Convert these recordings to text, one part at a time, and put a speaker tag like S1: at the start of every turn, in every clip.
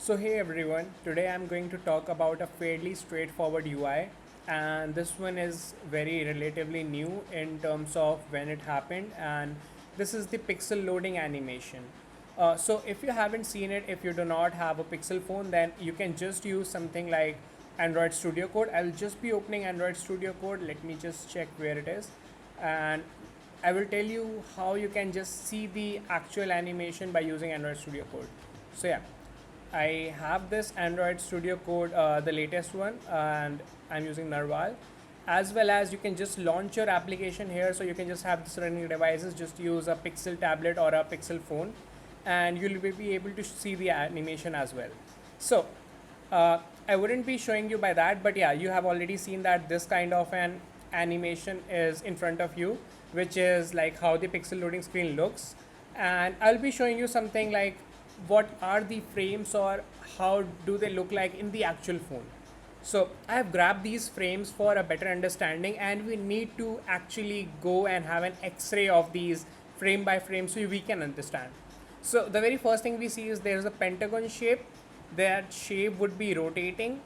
S1: So hey everyone, today I'm going to talk about a fairly straightforward UI, and this one is very relatively new in terms of when it happened, and this is the pixel loading animation. So if you haven't seen it, if you do not have a Pixel phone, then you can just use something like Android Studio Code. I'll just be opening Android Studio Code. Let me just check where it is, and I will tell you how you can just see the actual animation by using Android Studio Code. So yeah, I have this Android Studio Code, the latest one, and I'm using Narwhal. As well as you can just launch your application here, so you can just have this running devices. Just use a Pixel tablet or a Pixel phone, and you'll be able to see the animation as well. So uh, I wouldn't be showing you by that, but yeah, you have already seen that this kind of an animation is in front of you, which is like how the pixel loading screen looks. And I'll be showing you something like what are the frames or how do they look like in the actual phone. So I have grabbed these frames for a better understanding, and we need to actually go and have an x-ray of these frame by frame so we can understand. So the very first thing we see is there is a pentagon shape. That shape would be rotating.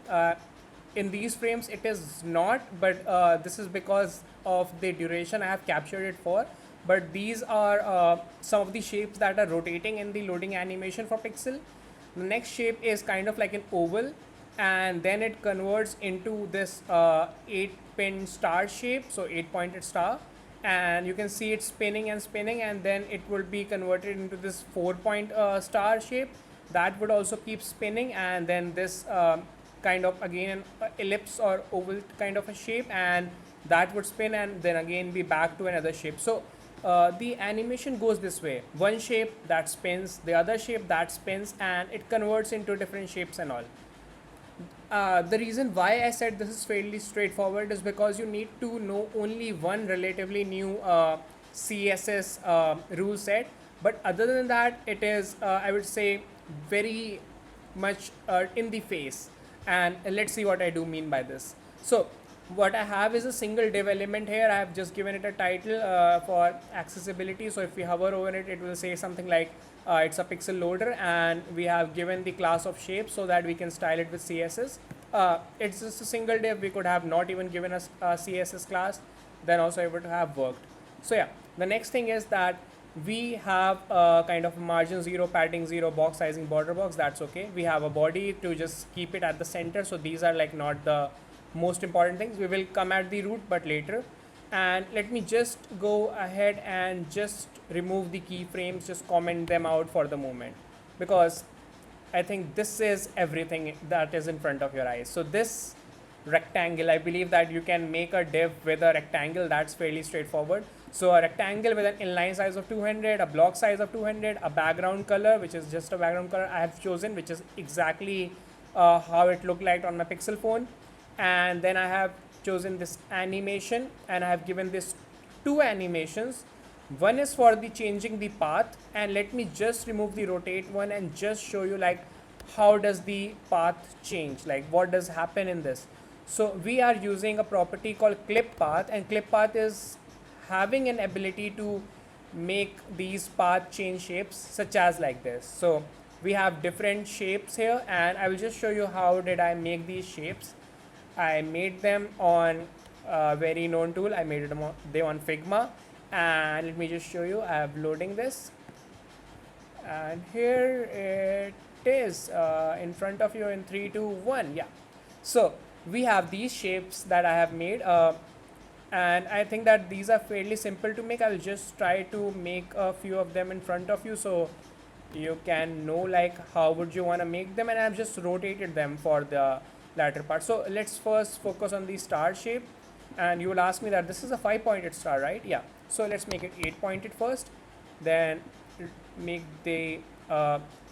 S1: In these frames it is not, but this is because of the duration I have captured it for. But these are some of the shapes that are rotating in the loading animation for pixel. The next shape is kind of like an oval, and then it converts into this 8 pin star shape, so 8 pointed star, and you can see it spinning and spinning, and then it will be converted into this 4 point star shape that would also keep spinning, and then this kind of again an ellipse or oval kind of a shape, and that would spin and then again be back to another shape. So the animation goes this way: one shape that spins, the other shape that spins, and it converts into different shapes and all. The reason why I said this is fairly straightforward is because you need to know only one relatively new CSS rule set. But other than that, it is, I would say, very much in the face. And let's see what I do mean by this. So what I have is a single div element here. I have just given it a title for accessibility. So if we hover over it, it will say something like it's a pixel loader, and we have given the class of shape so that we can style it with CSS. It's just a single div. We could have not even given us a CSS class, then also it would have worked. So yeah, the next thing is that we have a kind of margin 0, padding 0, box sizing, border box. That's okay. We have a body to just keep it at the center. So these are like not the most important things. We will come at the root, but later. And let me just go ahead and just remove the keyframes, just comment them out for the moment, because I think this is everything that is in front of your eyes. So this rectangle, I believe that you can make a div with a rectangle. That's fairly straightforward. So a rectangle with an inline size of 200, a block size of 200, a background color, which is just a background color I have chosen, which is exactly how it looked like on my Pixel phone. And then I have chosen this animation, and I have given this two animations. One is for the changing the path, and let me just remove the rotate one and just show you like how does the path change, like what does happen in this. So we are using a property called clip path, and clip path is having an ability to make these path change shapes, such as like this. So we have different shapes here, and I will just show you how did I make these shapes. I made them on a very known tool. I made them on Figma, and let me just show you. I am loading this, and here it is in front of you in 3, 2, 1. Yeah. So we have these shapes that I have made, and I think that these are fairly simple to make. I will just try to make a few of them in front of you so you can know like how would you want to make them, and I've just rotated them for the latter part. So let's first focus on the star shape, and you will ask me that this is a 5-pointed star, right? Yeah. So let's make it 8-pointed first, then make the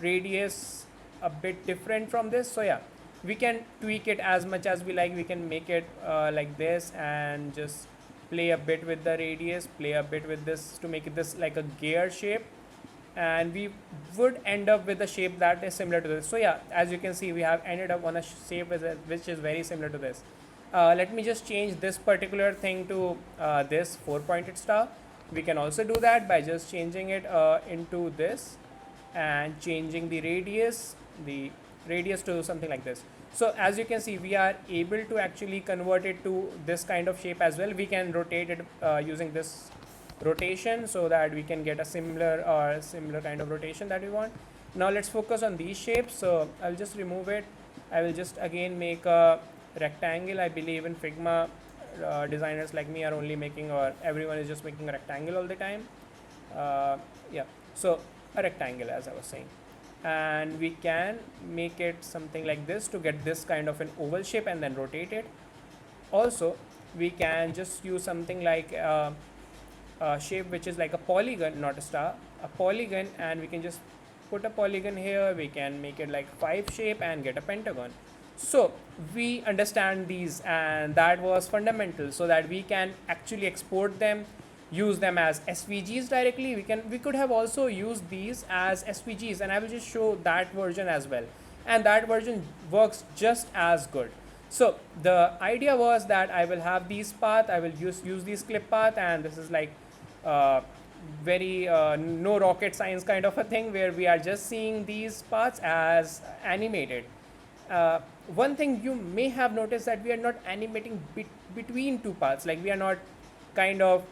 S1: radius a bit different from this. So yeah, we can tweak it as much as we like. We can make it like this and just play a bit with the radius, play a bit with this to make it this like a gear shape, and we would end up with a shape that is similar to this. So yeah, as you can see, we have ended up on a shape which is very similar to this. Let me just change this particular thing to this 4-pointed star. We can also do that by just changing it into this and changing the radius, the radius to something like this. So as you can see, we are able to actually convert it to this kind of shape as well. We can rotate it using this rotation so that we can get a similar kind of rotation that we want. Now let's focus on these shapes. So I'll just remove it. I will just again make a rectangle. I believe in Figma, designers like me are only making, or everyone is just making a rectangle all the time. Yeah, so a rectangle, as I was saying, and we can make it something like this to get this kind of an oval shape and then rotate it. Also, we can just use something like a shape which is like a polygon, not a star, a polygon, and we can just put a polygon here. We can make it like 5 shape and get a pentagon. So we understand these, and that was fundamental, so that we can actually export them, use them as SVGs directly. We could have also used these as SVGs, and I will just show that version as well, and that version works just as good. So the idea was that I will have these path, I will use these clip path, and this is like very no rocket science kind of a thing, where we are just seeing these paths as animated. One thing you may have noticed that we are not animating between two paths, like we are not kind of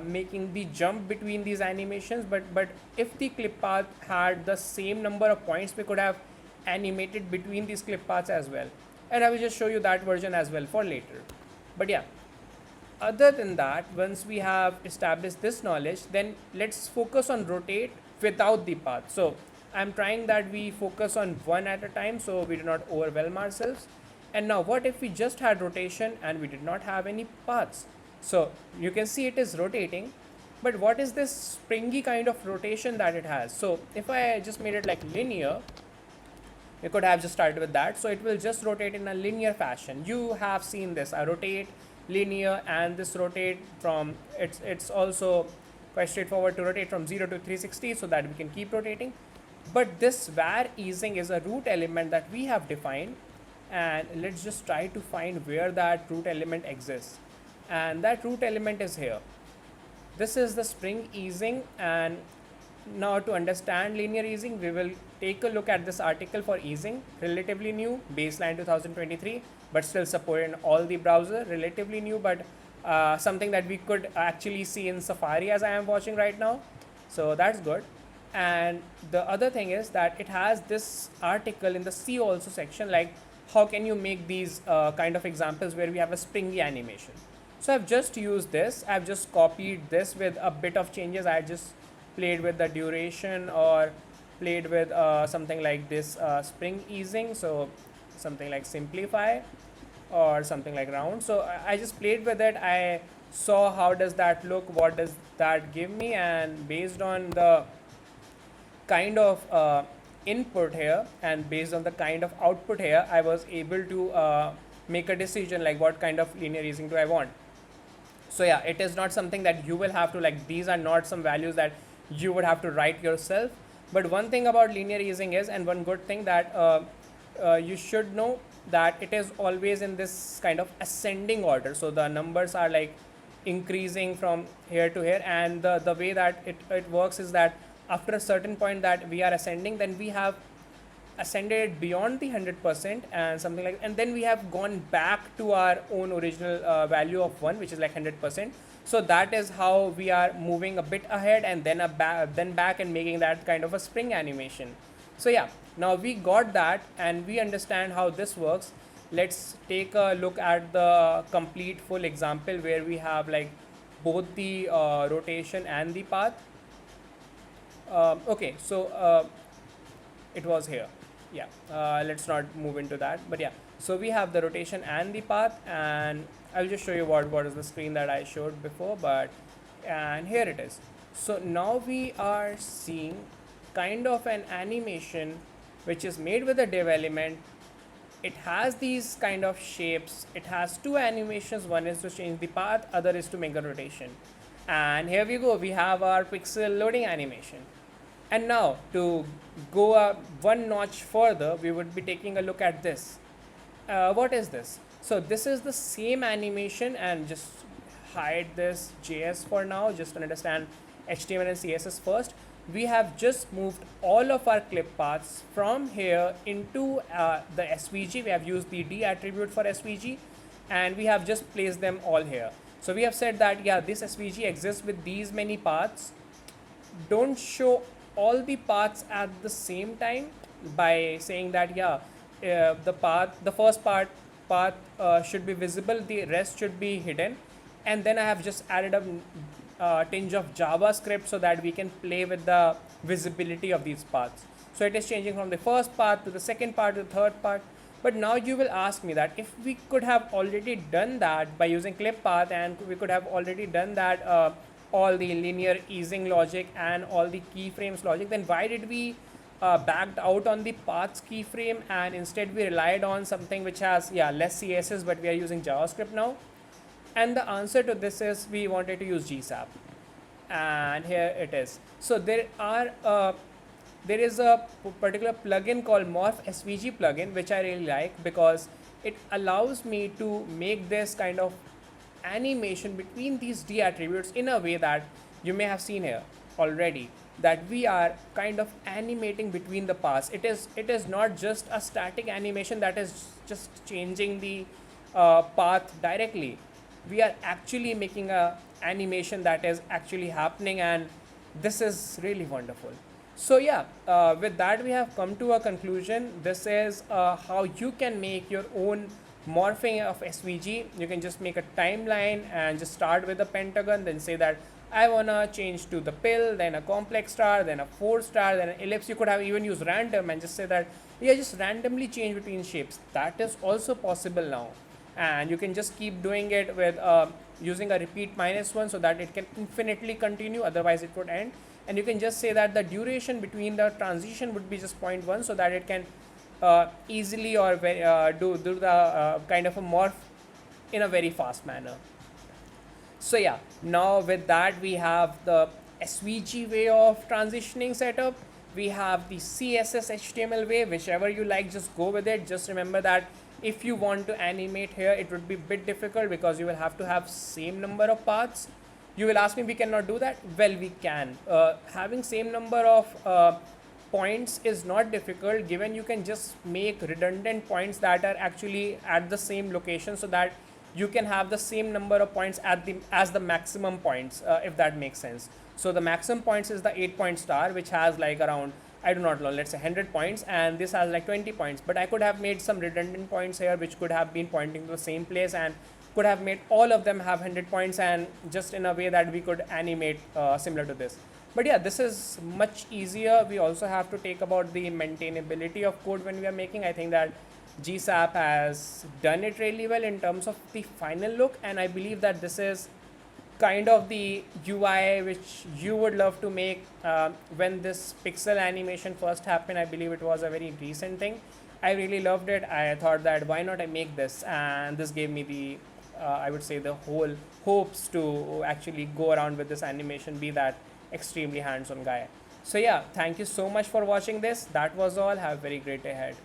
S1: making the jump between these animations, but if the clip path had the same number of points, we could have animated between these clip paths as well, and I will just show you that version as well for later. But yeah, other than that, once we have established this knowledge, then let's focus on rotate without the path. So I'm trying that we focus on one at a time so we do not overwhelm ourselves. And now what if we just had rotation and we did not have any paths? So you can see it is rotating, but what is this springy kind of rotation that it has? So if I just made it like linear, you could have just started with that. So it will just rotate in a linear fashion. You have seen this, I rotate, linear, and this rotate from, it's also quite straightforward to rotate from 0 to 360 so that we can keep rotating. But this var easing is a root element that we have defined, and let's just try to find where that root element exists, and that root element is here. This is the spring easing, and now to understand linear easing, we will take a look at this article for easing, relatively new, baseline 2023, but still supported in all the browser, relatively new, but something that we could actually see in Safari as I am watching right now. So that's good. And the other thing is that it has this article in the C also section, like how can you make these kind of examples where we have a springy animation. So I've just used this, I've just copied this with a bit of changes. I just played with the duration, or played with something like this spring easing, so something like simplify or something like round. So I just played with it, I saw how does that look, what does that give me, and based on the kind of input here and based on the kind of output here, I was able to make a decision like what kind of linear easing do I want. So yeah, it is not something that you will have to, like, these are not some values that you would have to write yourself. But one thing about linear easing is, and one good thing that you should know, that it is always in this kind of ascending order. So the numbers are like increasing from here to here, and the way that it works is that after a certain point that we are ascending, then we have ascended beyond the 100% and something like, and then we have gone back to our own original value of 1, which is like 100%. So that is how we are moving a bit ahead and then then back and making that kind of a spring animation. So yeah, now we got that and we understand how this works. Let's take a look at the complete full example where we have like both the rotation and the path. Okay, so it was here. Yeah, let's not move into that, but yeah, so we have the rotation and the path, and I'll just show you what is the screen that I showed before, but and here it is. So now we are seeing kind of an animation which is made with a div element. It has these kind of shapes. It has two animations. One is to change the path, other is to make a rotation. And here we go, we have our pixel loading animation. And now to go up one notch further, we would be taking a look at this. What is this? So this is the same animation, and just hide this JS for now, just to understand HTML and CSS first. we have just moved all of our clip paths from here into the SVG. We have used the D attribute for SVG, and we have just placed them all here. So we have said that, yeah, this SVG exists with these many paths. Don't show all the paths at the same time by saying that, yeah, the first path should be visible, the rest should be hidden. And then I have just added a tinge of JavaScript so that we can play with the visibility of these paths. So it is changing from the first path to the second part to the third part. But now you will ask me that if we could have already done that by using clip path, and we could have already done that all the linear easing logic and all the keyframes logic, then why did we backed out on the paths keyframe, and instead we relied on something which has, yeah, less CSS, but we are using JavaScript now? And the answer to this is we wanted to use GSAP, and here it is. So there is a particular plugin called Morph SVG plugin, which I really like because it allows me to make this kind of animation between these D attributes in a way that you may have seen here already, that we are kind of animating between the paths. It is not just a static animation that is just changing the path directly. We are actually making a animation that is actually happening, and this is really wonderful. So yeah, with that we have come to a conclusion. This is how you can make your own morphing of SVG. You can just make a timeline and just start with a pentagon, then say that I wanna change to the pill, then a complex star, then a 4-star, then an ellipse. You could have even used random and just say that, yeah, just randomly change between shapes. That is also possible now, and you can just keep doing it with using a repeat -1 so that it can infinitely continue, otherwise it would end. And you can just say that the duration between the transition would be just 0.1 so that it can easily or do the kind of a morph in a very fast manner. So yeah, now with that we have the SVG way of transitioning setup. We have the CSS HTML way, whichever you like, just go with it. Just remember that if you want to animate here, it would be a bit difficult because you will have to have same number of paths. You will ask me, we cannot do that. Well, we can. Having same number of points is not difficult, given you can just make redundant points that are actually at the same location, so that you can have the same number of points as the maximum points, if that makes sense. So the maximum points is the 8-point star, which has like around, I do not know, let's say 100 points, and this has like 20 points. But I could have made some redundant points here which could have been pointing to the same place, and could have made all of them have 100 points, and just in a way that we could animate similar to this. But yeah, this is much easier. We also have to take about the maintainability of code when we are making. I think that GSAP has done it really well in terms of the final look, and I believe that this is kind of the UI which you would love to make. When this pixel animation first happened, I believe it was a very recent thing. I really loved it. I thought that why not I make this, and this gave me the I would say the whole hopes to actually go around with this animation, be that extremely hands-on guy. So yeah, thank you so much for watching this. That was all. Have a very great day ahead.